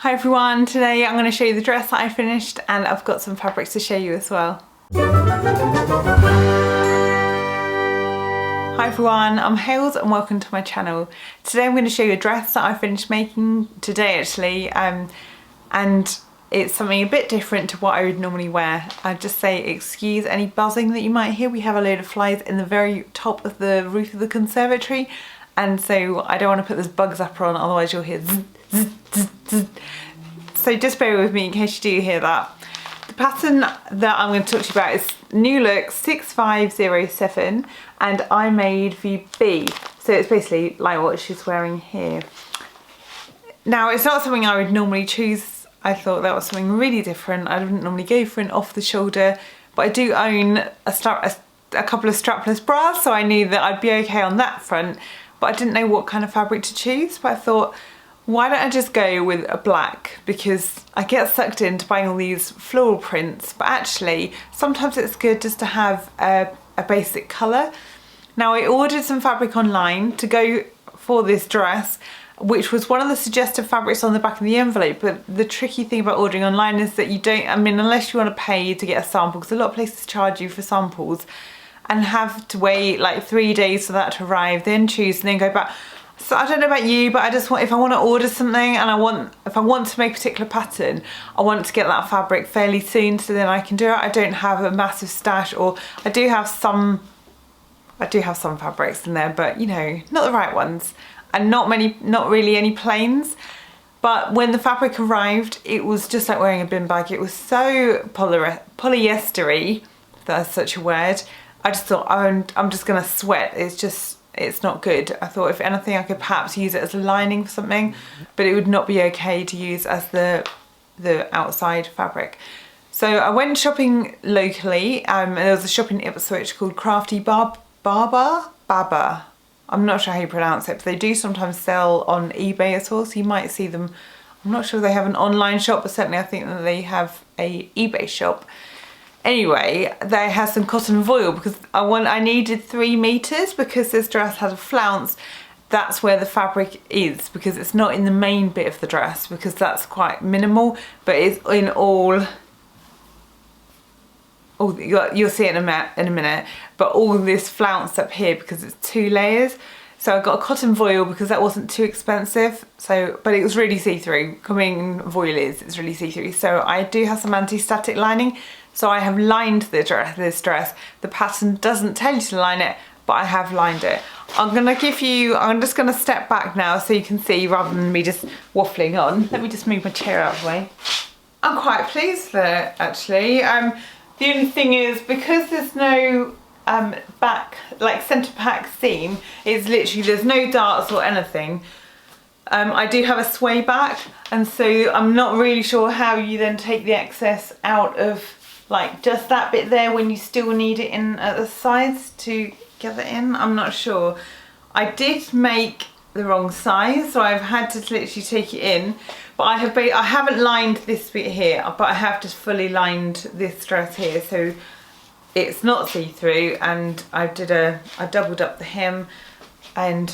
Hi everyone, today I'm going to show you the dress that I finished and I've got some fabrics to show you as well. Hi everyone, I'm Hales and welcome to my channel. Today I'm going to show you a dress that I finished making today actually, and it's something a bit different to what I would normally wear. I'd just say excuse any buzzing that you might hear. We have a load of flies in the very top of the roof of the conservatory, and so I don't want to put this bug zapper on, otherwise you'll hear zzz, zzz, zzz, zzz. So just bear with me in case you do hear that. The pattern that I'm going to talk to you about is New Look 6507 and I made VB. So it's basically like what she's wearing here. Now it's not something I would normally choose. I thought that was something really different. I wouldn't normally go for an off the shoulder, but I do own a couple of strapless bras, so I knew that I'd be okay on that front, but I didn't know what kind of fabric to choose. But I thought, why don't I just go with a black, because I get sucked into buying all these floral prints, but actually sometimes it's good just to have a basic colour. Now I ordered some fabric online to go for this dress, which was one of the suggested fabrics on the back of the envelope, but the tricky thing about ordering online is that you don't, unless you want to pay to get a sample, because a lot of places charge you for samples, and have to wait like 3 days for that to arrive, then choose and then go back. So I don't know about you, but I just want, if I want to order something and if I want to make a particular pattern, I want to get that fabric fairly soon so then I can do it. I don't have a massive stash, or I do have some fabrics in there, but you know, not the right ones, and not really any plains. But when the fabric arrived, it was just like wearing a bin bag. It was so polyestery, if that's such a word. I just thought, I'm just gonna sweat. It's not good. I thought if anything I could perhaps use it as a lining for something, but it would not be okay to use as the outside fabric. So I went shopping locally, and there was a shop in Ipswich called Crafty Baba. I'm not sure how you pronounce it, but they do sometimes sell on eBay as well, so you might see them. I'm not sure if they have an online shop, but certainly I think that they have a eBay shop. Anyway, they have some cotton voile because I needed 3 meters because this dress has a flounce. That's where the fabric is, because it's not in the main bit of the dress, because that's quite minimal, but it's in all. Oh, you'll see it in a minute, but all this flounce up here because it's 2 layers. So I got a cotton voile because that wasn't too expensive. So, but it was really see-through. Coming voile it's really see-through. So I do have some anti-static lining. So I have lined this dress. The pattern doesn't tell you to line it, but I have lined it. I'm just gonna step back now so you can see rather than me just waffling on. Let me just move my chair out of the way. I'm quite pleased with it actually. The only thing is, because there's no back, like centre pack seam, it's literally, there's no darts or anything. I do have a sway back, and so I'm not really sure how you then take the excess out of like just that bit there when you still need it in at the sides to get it in. I'm not sure. I did make the wrong size, so I've had to literally take it in, but I haven't lined this bit here, but I have just fully lined this dress here, so it's not see-through. And I doubled up the hem, and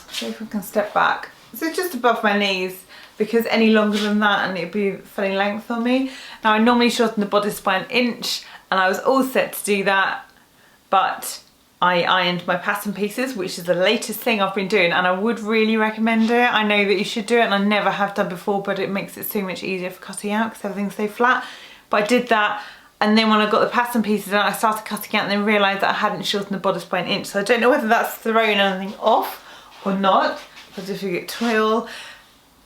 see if we can step back. So it's just above my knees, because any longer than that and it'd be funny length on me. Now I normally shorten the bodice by 1 inch, and I was all set to do that, but I ironed my pattern pieces, which is the latest thing I've been doing, and I would really recommend it. I know that you should do it, and I never have done before, but it makes it so much easier for cutting out because everything's so flat. But I did that, and then when I got the pattern pieces and I started cutting out, and then realised that I hadn't shortened the bodice by 1 inch. So I don't know whether that's throwing anything off or not. I'll just figure it twill.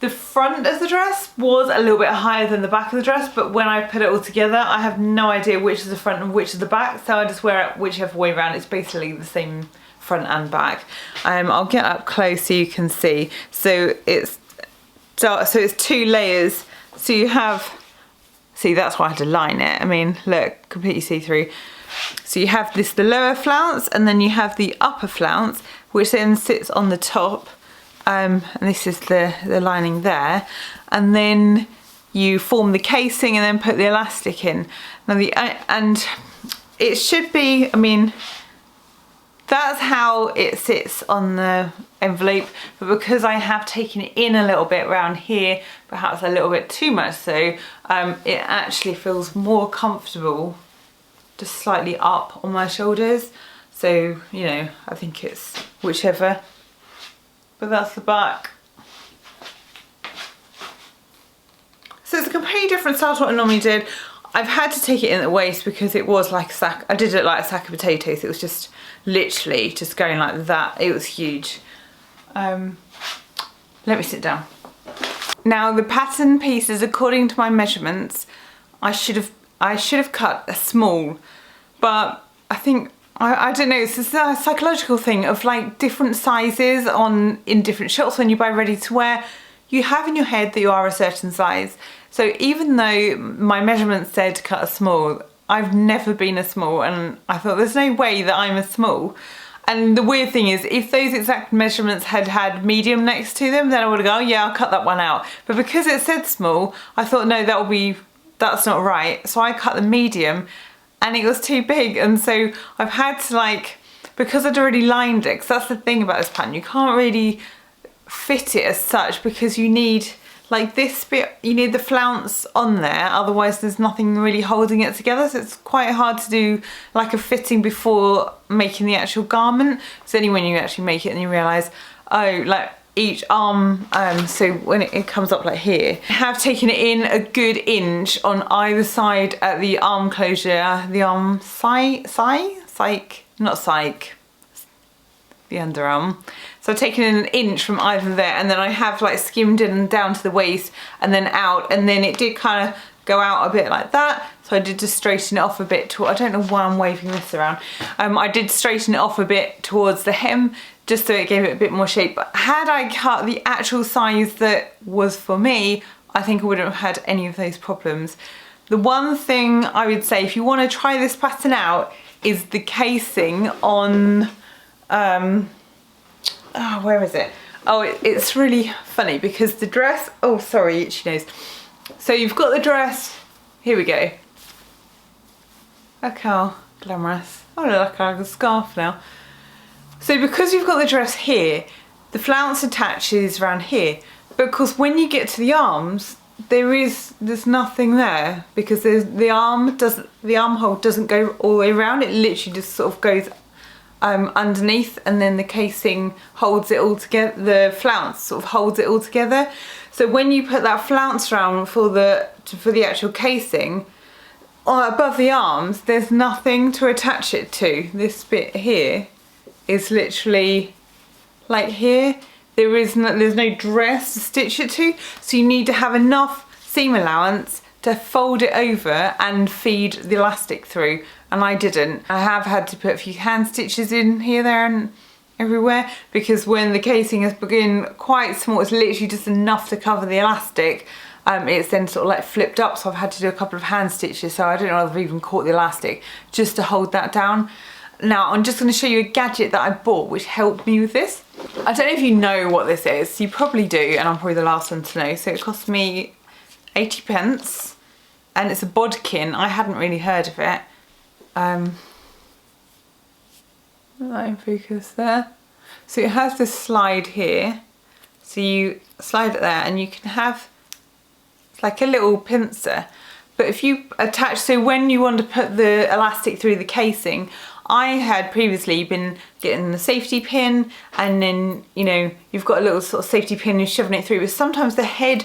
The front of the dress was a little bit higher than the back of the dress, but when I put it all together, I have no idea which is the front and which is the back, so I just wear it whichever way around. It's basically the same front and back. I'll get up close so you can see. So it's 2 layers. So you have, see, that's why I had to line it. I mean, look, completely see-through. So you have the lower flounce, and then you have the upper flounce, which then sits on the top. And this is the lining there, and then you form the casing and then put the elastic in. Now and it should be, that's how it sits on the envelope, but because I have taken it in a little bit around here, perhaps a little bit too much so, it actually feels more comfortable just slightly up on my shoulders. So, you know, I think it's whichever. But that's the back. So it's a completely different style to what I normally did. I've had to take it in at the waist because it was like a sack. I did it like a sack of potatoes. It was just literally just going like that. It was huge. Let me sit down. Now the pattern pieces, according to my measurements, I should have cut a small, but I think I don't know. It's just a psychological thing of like different sizes in different shops when you buy ready to wear. You have in your head that you are a certain size. So even though my measurements said cut a small, I've never been a small, and I thought there's no way that I'm a small. And the weird thing is, if those exact measurements had medium next to them, then I would have gone, oh yeah, I'll cut that one out. But because it said small, I thought, no, that's not right. So I cut the medium and it was too big. And so I've had to like, because I'd already lined it, because that's the thing about this pattern, you can't really fit it as such because you need like this bit, you need the flounce on there, otherwise there's nothing really holding it together. So it's quite hard to do like a fitting before making the actual garment. It's only when you actually make it and you realise, oh, like each arm, so when it comes up like here, I have taken it in a good inch on either side at the arm closure, the arm the underarm. So I've taken in an inch from either there, and then I have like skimmed in down to the waist and then out, and then it did kind of go out a bit like that. So I did just straighten it off a bit. I don't know why I'm waving this around. I did straighten it off a bit towards the hem, just so it gave it a bit more shape. But had I cut the actual size that was for me, I think I wouldn't have had any of those problems. The one thing I would say, if you want to try this pattern out, is the casing on, oh, where is it? Oh, it's really funny because the dress, oh sorry, itchy nose. So you've got the dress, here we go. Look how glamorous. Oh, look like a scarf now. So because you've got the dress here, the flounce attaches around here, but of course when you get to the arms, there's nothing there because the armhole doesn't go all the way around. It literally just sort of goes underneath, and then the casing holds it all together. The flounce sort of holds it all together. So when you put that flounce around for the actual casing above the arms, there's nothing to attach it to. This bit here is literally like here. There's no dress to stitch it to, so you need to have enough seam allowance to fold it over and feed the elastic through, and I didn't. I have had to put a few hand stitches in here, there and everywhere, because when the casing has been quite small, it's literally just enough to cover the elastic. It's then sort of like flipped up, so I've had to do a couple of hand stitches, so I don't know if I've even caught the elastic, just to hold that down. Now I'm just going to show you a gadget that I bought which helped me with this. I don't know if you know what this is, you probably do, and I'm probably the last one to know. So it cost me 80p and it's a bodkin. I hadn't really heard of it. Line focus there. So it has this slide here, so you slide it there and you can have like a little pincer, but if you attach, so when you want to put the elastic through the casing, I had previously been getting the safety pin, and then, you know, you've got a little sort of safety pin and shoving it through, but sometimes the head,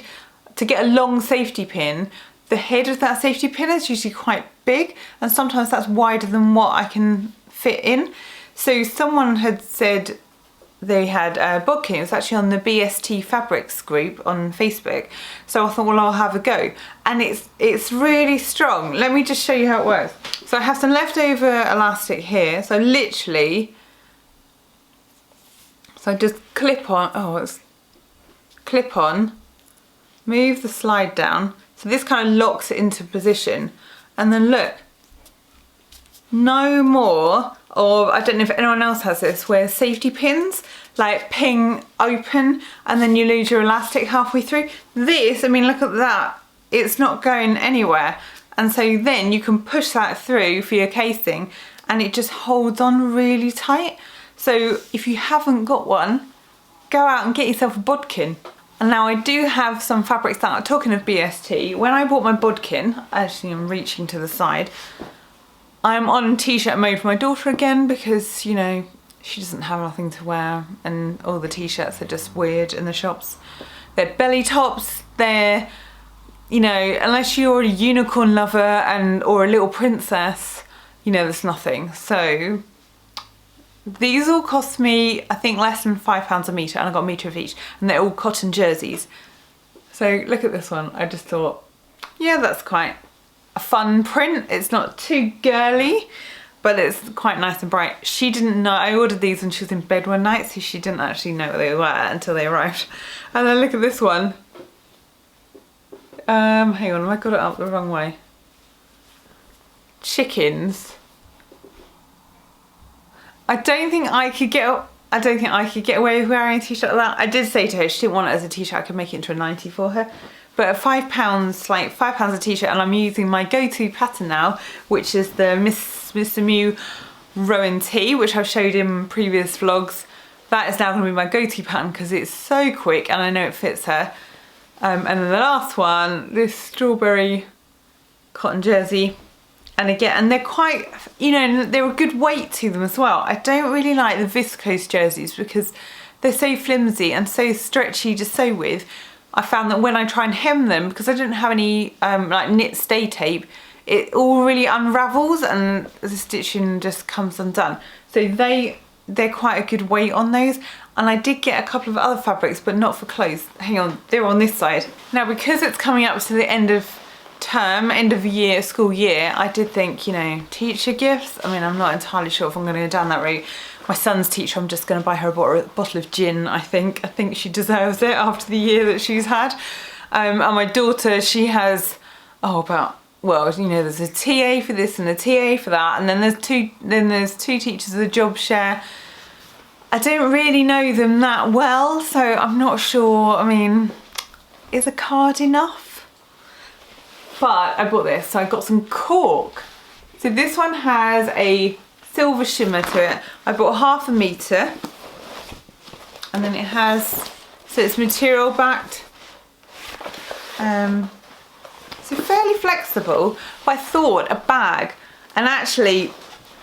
to get a long safety pin, the head of that safety pin is usually quite big, and sometimes that's wider than what I can fit in. So someone had said they had a bodkin. It was actually on the BST Fabrics group on Facebook. So I thought, well, I'll have a go. And it's really strong. Let me just show you how it works. So I have some leftover elastic here. So literally, so I just clip on, clip on, move the slide down. So this kind of locks it into position. And then look, no more of, I don't know if anyone else has this, where safety pins like ping open and then you lose your elastic halfway through. This, I mean, look at that, it's not going anywhere, and so then you can push that through for your casing and it just holds on really tight. So if you haven't got one, go out and get yourself a bodkin. And now I do have some fabrics that are talking of BST. When I bought my bodkin, actually I'm reaching to the side, I'm on t-shirt mode for my daughter again because, you know, she doesn't have nothing to wear and all the t-shirts are just weird in the shops. They're belly tops, they're, you know, unless you're a unicorn lover or a little princess, you know, there's nothing. So these all cost me, I think, less than £5 a metre, and I got a metre of each, and they're all cotton jerseys. So look at this one. I just thought, yeah, that's quite a fun print. It's not too girly, but it's quite nice and bright. She didn't know, I ordered these when she was in bed one night, so she didn't actually know what they were until they arrived. And then look at this one. Hang on, I got it up the wrong way. Chickens. I don't think I could get away with wearing a t-shirt like that. I did say to her she didn't want it as a t-shirt, I could make it into a 90 for her. But at £5, like £5 a t-shirt, and I'm using my go-to pattern now, which is the Misusu Rowan tee, which I've showed in previous vlogs. That is now going to be my go-to pattern because it's so quick and I know it fits her. And then the last one, this strawberry cotton jersey. And again, and they're quite, you know, they're a good weight to them as well. I don't really like the viscose jerseys because they're so flimsy and so stretchy to sew with. I found that when I try and hem them, because I didn't have any like knit stay tape, it all really unravels and the stitching just comes undone. So they're quite a good weight on those. And I did get a couple of other fabrics, but not for clothes. Hang on, they're on this side. Now, because it's coming up to the end of term, end of year, school year, I did think, you know, teacher gifts. I mean, I'm not entirely sure if I'm going to go down that route. My son's teacher, I'm just going to buy her a bottle of gin, I think. I think she deserves it after the year that she's had. And my daughter, she has, well, you know, there's a TA for this and a TA for that, and then there's two teachers of the job share. I don't really know them that well, so I'm not sure. I mean, is a card enough? But I bought this, so I got some cork. So this one has a silver shimmer to it. I bought ½ metre, and then it has, so it's material backed. So fairly flexible, but I thought a bag, and actually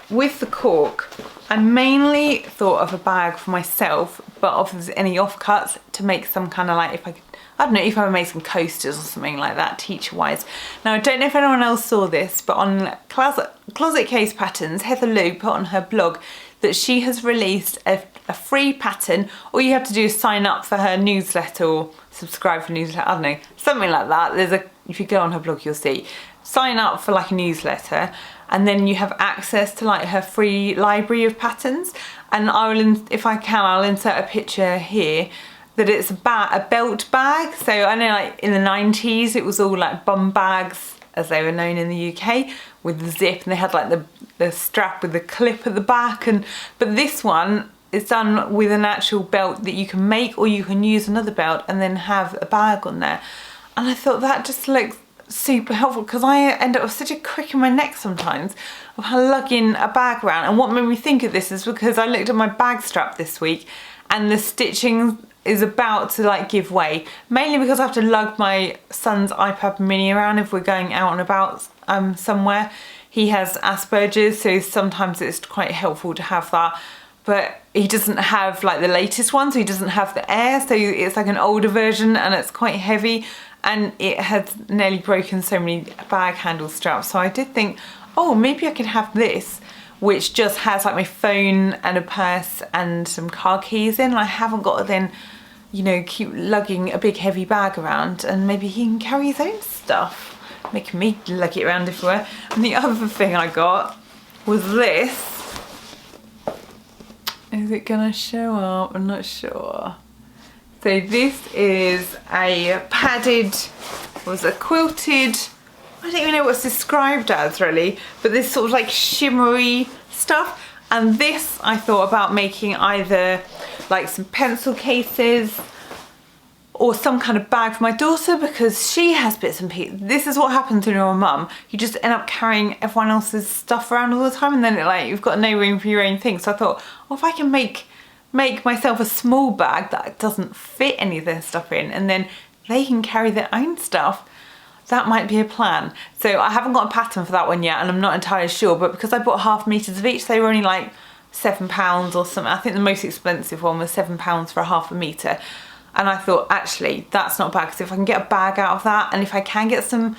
with the cork, I mainly thought of a bag for myself, but if there's any offcuts to make some kind of like, I don't know, if I made some coasters or something like that, teacher-wise. Now, I don't know if anyone else saw this, but on Closet Case Patterns, Heather Lou put on her blog that she has released a free pattern. All you have to do is sign up for her newsletter or subscribe for newsletter, I don't know, something like that. If you go on her blog, you'll see. Sign up for like a newsletter, and then you have access to like her free library of patterns. And if I can, I'll insert a picture here. That it's a belt bag. So I know, like in the 90s, it was all like bum bags, as they were known in the UK, with the zip, and they had like the strap with the clip at the back. But this one is done with an actual belt that you can make, or you can use another belt and then have a bag on there. And I thought that just looks super helpful, because I end up with such a crick in my neck sometimes of lugging a bag around. And what made me think of this is because I looked at my bag strap this week, and the stitching is about to like give way, mainly because I have to lug my son's iPad mini around if we're going out and about somewhere. He has Asperger's, so sometimes it's quite helpful to have that, but he doesn't have like the latest one, so he doesn't have the Air, so it's like an older version and it's quite heavy, and it has nearly broken so many bag handle straps. So I did think, oh, maybe I could have this, which just has like my phone and a purse and some car keys in. I haven't got to then, you know, keep lugging a big heavy bag around, and maybe he can carry his own stuff, making me lug it around everywhere. And the other thing I got was this. Is it gonna show up? I'm not sure. So this is a padded, a quilted, I don't even know what's described as really, but this sort of like shimmery stuff. And this I thought about making either like some pencil cases, or some kind of bag for my daughter, because she has bits and pieces. This is what happens when you're a mum. You just end up carrying everyone else's stuff around all the time, and then like you've got no room for your own things. So I thought, well, if I can make myself a small bag that doesn't fit any of their stuff in, and then they can carry their own stuff, that might be a plan. So I haven't got a pattern for that one yet, and I'm not entirely sure, but because I bought half meters of each, they were only like £7 or something. I think the most expensive one was £7 for a half a meter. And I thought, actually, that's not bad, because if I can get a bag out of that, and if I can get some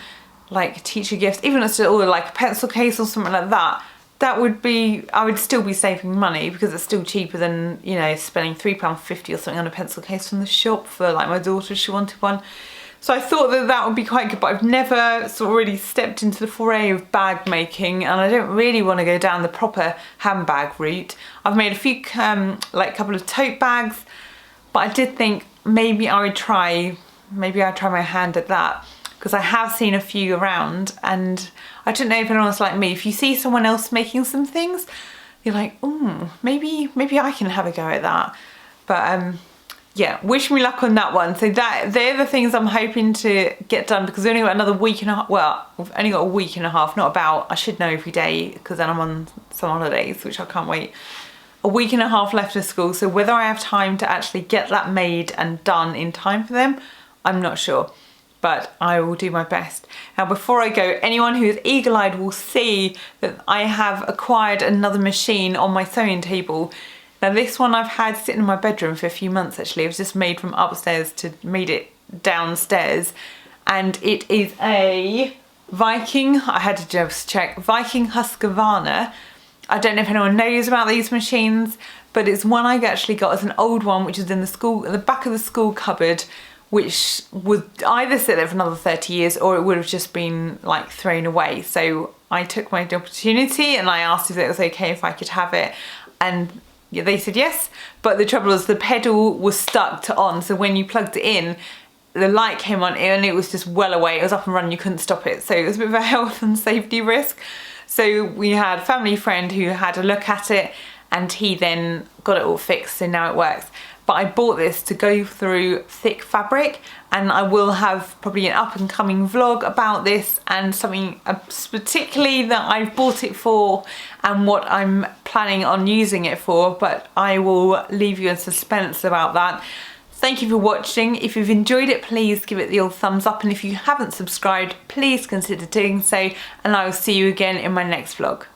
like teacher gifts, even if it's just like a pencil case or something like that, that would be, I would still be saving money, because it's still cheaper than, you know, spending £3.50 or something on a pencil case from the shop for like my daughter if she wanted one. So I thought that that would be quite good, but I've never sort of really stepped into the foray of bag making, and I don't really want to go down the proper handbag route. I've made a few, like a couple of tote bags, but I did think maybe I'd try my hand at that, because I have seen a few around, and I don't know if anyone's like me. If you see someone else making some things, you're like, oh, maybe I can have a go at that. But yeah, wish me luck on that one. So they're the things I'm hoping to get done, because we've only got another week and a half. Well, we've only got a week and a half, not about. I should know every day, because then I'm on some holidays, which I can't wait. A week and a half left of school, so whether I have time to actually get that made and done in time for them, I'm not sure, but I will do my best. Now, before I go, anyone who is eagle-eyed will see that I have acquired another machine on my sewing table. Now, this one I've had sitting in my bedroom for a few months, actually. It was just made from upstairs to made it downstairs, and it is a Viking, I had to just check, Viking Husqvarna. I don't know if anyone knows about these machines, but it's one I actually got as an old one, which is in the back of the school cupboard, which would either sit there for another 30 years or it would have just been like thrown away. So I took my opportunity and I asked if it was okay if I could have it, and yeah, they said yes. But the trouble was the pedal was stuck to on, so when you plugged it in, the light came on and it was just well away. It was up and running, you couldn't stop it. So it was a bit of a health and safety risk. So we had a family friend who had a look at it, and he then got it all fixed, so now it works. But I bought this to go through thick fabric, and I will have probably an up and coming vlog about this, and something particularly that I've bought it for and what I'm planning on using it for, but I will leave you in suspense about that. Thank you for watching. If you've enjoyed it, please give it the old thumbs up, and if you haven't subscribed, please consider doing so, and I will see you again in my next vlog.